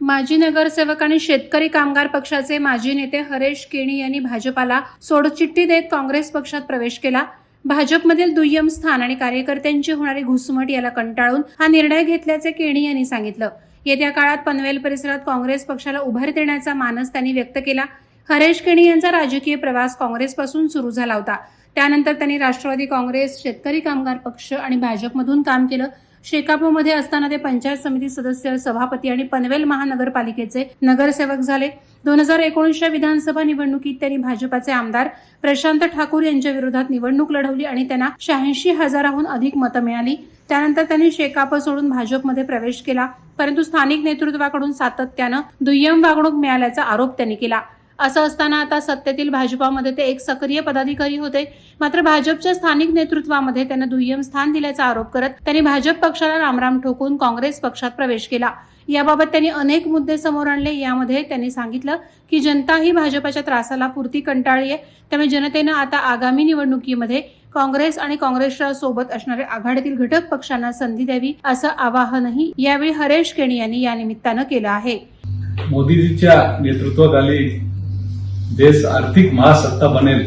माजी नगरसेवक आणि शेतकरी कामगार पक्षाचे माजी नेते हरेश केणी यांनी भाजपाला सोडचिठ्ठी देत काँग्रेस पक्षात प्रवेश केला. भाजपमधील दुय्यम स्थान आणि कार्यकर्त्यांची होणारी घुसमट याला कंटाळून हा निर्णय घेतल्याचे केणी यांनी सांगितलं. येत्या काळात पनवेल परिसरात काँग्रेस पक्षाला उभारी देण्याचा मानस त्यांनी व्यक्त केला. हरेश केणी यांचा राजकीय प्रवास काँग्रेसपासून सुरू झाला होता. त्यानंतर त्यांनी राष्ट्रवादी काँग्रेस, शेतकरी कामगार पक्ष आणि भाजपमधून काम केलं. शेकापमध्ये असताना ते पंचायत समिती सदस्य, सभापती आणि पनवेल महानगरपालिकेचे नगरसेवक झाले. 2019च्या विधानसभा निवडणुकीत त्यांनी भाजपाचे आमदार प्रशांत ठाकूर यांच्या विरोधात निवडणूक लढवली आणि त्यांना 86,000हून अधिक मतं मिळाली. त्यानंतर त्यांनी शेकाप सोडून भाजपमध्ये प्रवेश केला, परंतु स्थानिक नेतृत्वाकडून सातत्यानं दुय्यम वागणूक मिळाल्याचा आरोप त्यांनी केला. असं असताना आता सत्तेतील भाजपामध्ये ते एक सक्रिय पदाधिकारी होते. मात्र भाजपच्या स्थानिक नेतृत्वामध्ये त्यांना दुय्यम स्थान दिल्याचा आरोप करत त्यांनी भाजप पक्षाला रामराम ठोकून काँग्रेस पक्षात प्रवेश केला. याबाबत त्यांनी अनेक मुद्दे समोर आणले. यामध्ये त्यांनी सांगितलं की जनता ही भाजपच्या त्रासाला पुरती कंटाळली आहे. त्यामुळे जनतेनं आता आगामी निवडणुकीमध्ये काँग्रेस आणि काँग्रेसच्या सोबत असणाऱ्या आघाडीतील घटक पक्षांना संधी द्यावी असं आवाहनही यावेळी हरेश केणी यांनी या निमित्तानं केलं आहे. मोदीजीच्या नेतृत्वाखाली देश आर्थिक महासत्ता बनेल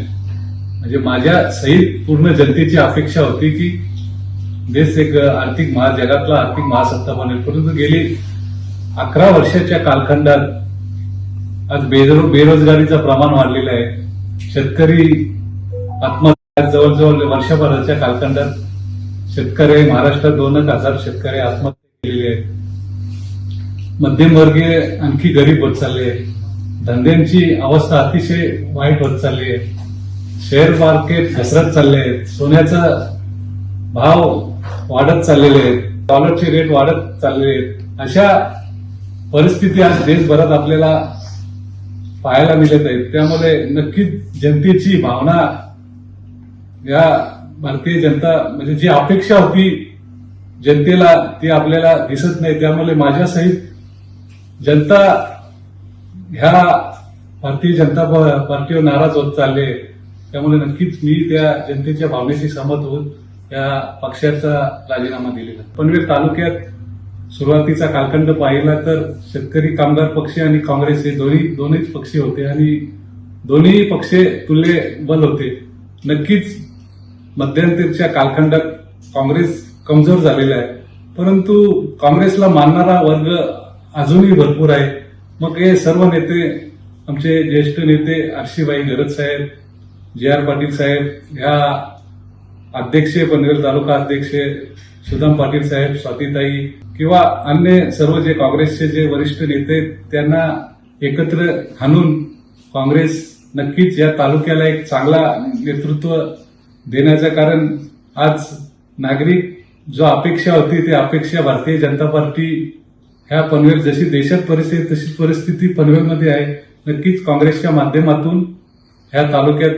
म्हणजे माझ्या सहित पूर्ण जनतेची अपेक्षा होती की देश एक जगातला आर्थिक महासत्ता बनेल. परंतु गेली 11 वर्षाच्या कालखंडात आज बेरोजगारीचं प्रमाण वाढलेलं आहे. शेतकरी आत्महत्या जवळजवळ वर्षभराच्या कालखंडात शेतकरी महाराष्ट्रात 2,000 शेतकरी आत्महत्या केलेले आहेत. मध्यमवर्गीय आणखी गरीब होत चालले आहे. धंद्यांची अवस्था अतिशय वाईट होत चालली आहे. शेअर मार्केट घसरत चालले आहेत. सोन्याचा भाव वाढत चाललेले आहेत. डॉलरचे रेट वाढत चाललेले आहेत. अशा परिस्थिती आज देशभरात आपल्याला पाहायला मिळत आहेत. त्यामुळे नक्कीच जनतेची भावना या भारतीय जनता म्हणजे जी अपेक्षा होती जनतेला ती आपल्याला दिसत नाही. त्यामुळे माझ्या सहित जनता ह्या भारतीय जनता पार्टीवर नाराज होत चालले. त्यामुळे नक्कीच मी त्या जनतेच्या भावनेशी सहमत होऊन या पक्षाचा राजीनामा दिलेला. पनवेल तालुक्यात सुरुवातीचा कालखंड पाहिला तर शेतकरी कामगार पक्ष आणि काँग्रेस हे दोन्हीच पक्ष होते आणि दोन्ही पक्ष तुल्यबल होते. नक्कीच मध्यंतरीच्या कालखंडात काँग्रेस कमजोर झालेला आहे, परंतु काँग्रेसला मानणारा वर्ग अजूनही भरपूर आहे. मग हे सर्व नेते, आमचे ज्येष्ठ नेते आरशीबाई गरज साहेब, JR पाटील साहेब, ह्या अध्यक्ष, पनवेल तालुका अध्यक्ष सुदाम पाटील साहेब, स्वातीताई किंवा अन्य सर्व जे काँग्रेसचे जे वरिष्ठ नेते, त्यांना एकत्र आणून काँग्रेस नक्कीच या तालुक्याला एक चांगला नेतृत्व देण्याचं, कारण आज नागरिक जो अपेक्षा होती ती अपेक्षा भारतीय जनता पार्टी ह्या पनवेल, जशी देशात परिस्थिती तशी परिस्थिती पनवेलमध्ये आहे. नक्कीच काँग्रेसच्या माध्यमातून ह्या तालुक्यात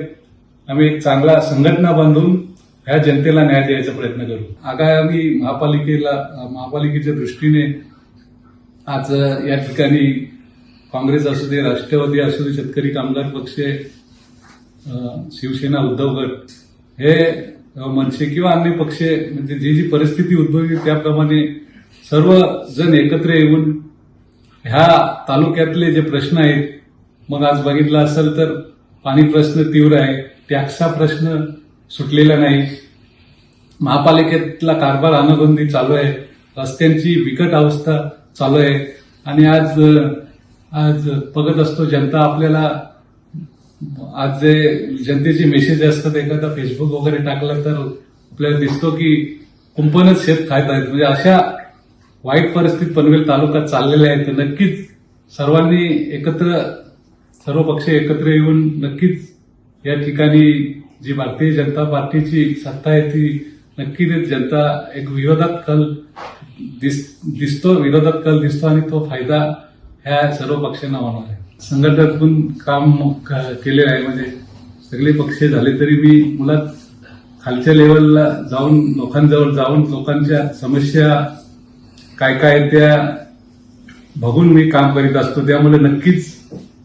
आम्ही एक चांगला संघटना बांधून ह्या जनतेला न्याय द्यायचा प्रयत्न करू. आगामी महापालिकेच्या दृष्टीने आज या ठिकाणी काँग्रेस असू दे, राष्ट्रवादी असू दे, शेतकरी कामगार पक्ष, शिवसेना, उद्धव गट, हे मनसे किंवा अन्य पक्ष, म्हणजे जी परिस्थिती उद्भवली त्याप्रमाणे सर्व जण एकत्र येऊन ह्या तालुक्यातले जे प्रश्न आहेत, मग आज बघितलं असेल तर पाणी प्रश्न तीव्र आहे, टॅक्सचा प्रश्न सुटलेला नाही, महापालिकेतला कारभार अनगोंदी चालू आहे, रस्त्यांची बिकट अवस्था चालू आहे. आणि आज बघत असतो जनता आपल्याला, आज जे जनतेचे मेसेज असतात, एखादा फेसबुक वगैरे टाकला तर आपल्याला दिसतो की कुंपणच शेत खात आहेत. म्हणजे अशा वाईट परिस्थिती पनवेल तालुक्यात चाललेल्या आहेत. तर नक्कीच सर्वांनी सर्व पक्ष एकत्र येऊन नक्कीच या ठिकाणी जी भारतीय जनता पार्टीची सत्ता आहे ती नक्कीच जनता एक विरोधात कल दिसतो आणि तो फायदा ह्या सर्व पक्षांना होणार आहे. संघटनातून काम केलेलं आहे, म्हणजे सगळे पक्ष झाले तरी मी मुळात खालच्या लेवलला जाऊन लोकांजवळ जाऊन लोकांच्या समस्या काय काय त्या बघून मी काम करीत असतो. त्यामुळे नक्कीच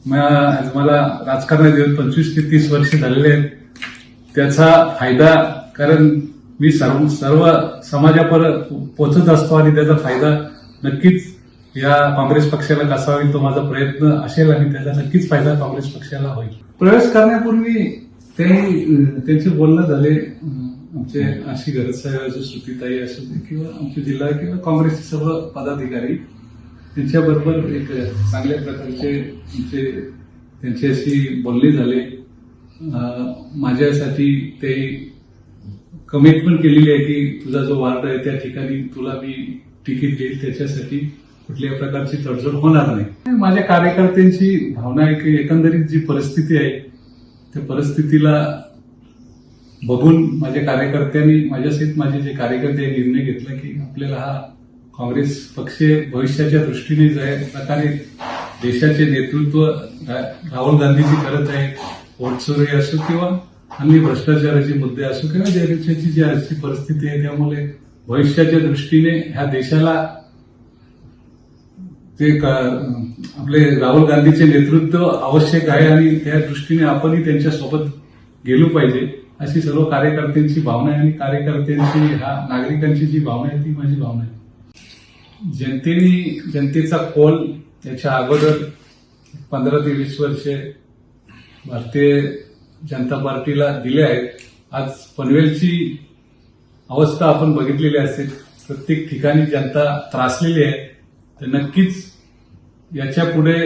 मला राजकारणात येऊन 25 ते 30 वर्ष झालेले आहेत. त्याचा फायदा, कारण मी सर्व समाजापर्यंत पोहोचत असतो आणि त्याचा फायदा नक्कीच या काँग्रेस पक्षाला कसा होईल तो माझा प्रयत्न असेल आणि त्याचा नक्कीच फायदा काँग्रेस पक्षाला होईल. प्रवेश करण्यापूर्वी त्यांचे बोलणं झाले. आमचे अशी गरज साहेब असो, श्रुतीताई असो किंवा आमचे जिल्हा किंवा काँग्रेसचे सर्व पदाधिकारी त्यांच्याबरोबर एक चांगल्या प्रकारचे त्यांच्याशी बोलणे झाले. माझ्यासाठी ते कमिटमेंट केलेली आहे की तुझा जो वार्ड आहे त्या ठिकाणी तुला मी तिकीट देईल, त्याच्यासाठी कुठल्याही प्रकारची तडजोड होणार नाही. माझ्या कार्यकर्त्यांची भावना आहे की एकंदरीत जी परिस्थिती आहे त्या परिस्थितीला बघून माझ्या कार्यकर्त्यांनी माझ्यासहित माझे जे कार्यकर्ते निर्णय घेतला की आपल्याला हा काँग्रेस पक्ष भविष्याच्या दृष्टीने ज्या प्रकारे देशाचे नेतृत्व राहुल गांधीजी करत आहे, वोटचोरी असो किंवा अन्य भ्रष्टाचाराचे मुद्दे असो किंवा देशाची जी आजची परिस्थिती आहे, त्यामुळे भविष्याच्या दृष्टीने ह्या देशाला ते आपले राहुल गांधीचे नेतृत्व आवश्यक आहे आणि त्या दृष्टीने आपणही त्यांच्यासोबत गेलो पाहिजे अशी सर्व कार्यकर्त्यांची भावना आहे. आणि कार्यकर्त्यांची नागरिकांची जी भावना आहे ती माझी भावना आहे. जनतेचा कौल याच्या अगोदर 15 ते 20 वर्षे भारतीय जनता पार्टीला दिले आहेत. आज पनवेलची अवस्था आपण बघितलेली असेल. प्रत्येक ठिकाणी जनता त्रासलेली आहे. तर नक्कीच याच्या पुढे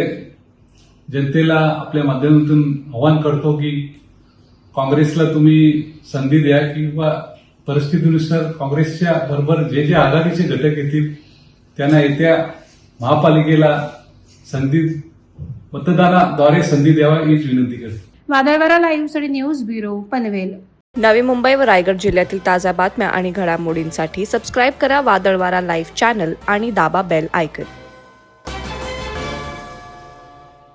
जनतेला आपल्या माध्यमातून आवाहन करतो की काँग्रेसला तुम्ही संधी द्या किंवा परिस्थितीनुसार काँग्रेसच्या बरोबर जे जे आघाडीचे घटक येतील त्यांना येत्या महापालिकेला मतदानाद्वारे संधी द्यावा हीच विनंती करतो. वादळवारा लाईव्हसाठी न्यूज ब्युरो पनवेल. नवी मुंबई व रायगड जिल्ह्यातील ताज्या बातम्या आणि घडामोडींसाठी सबस्क्राईब करा वादळवारा लाईव्ह चॅनल आणि दाबा बेल आयकॉन.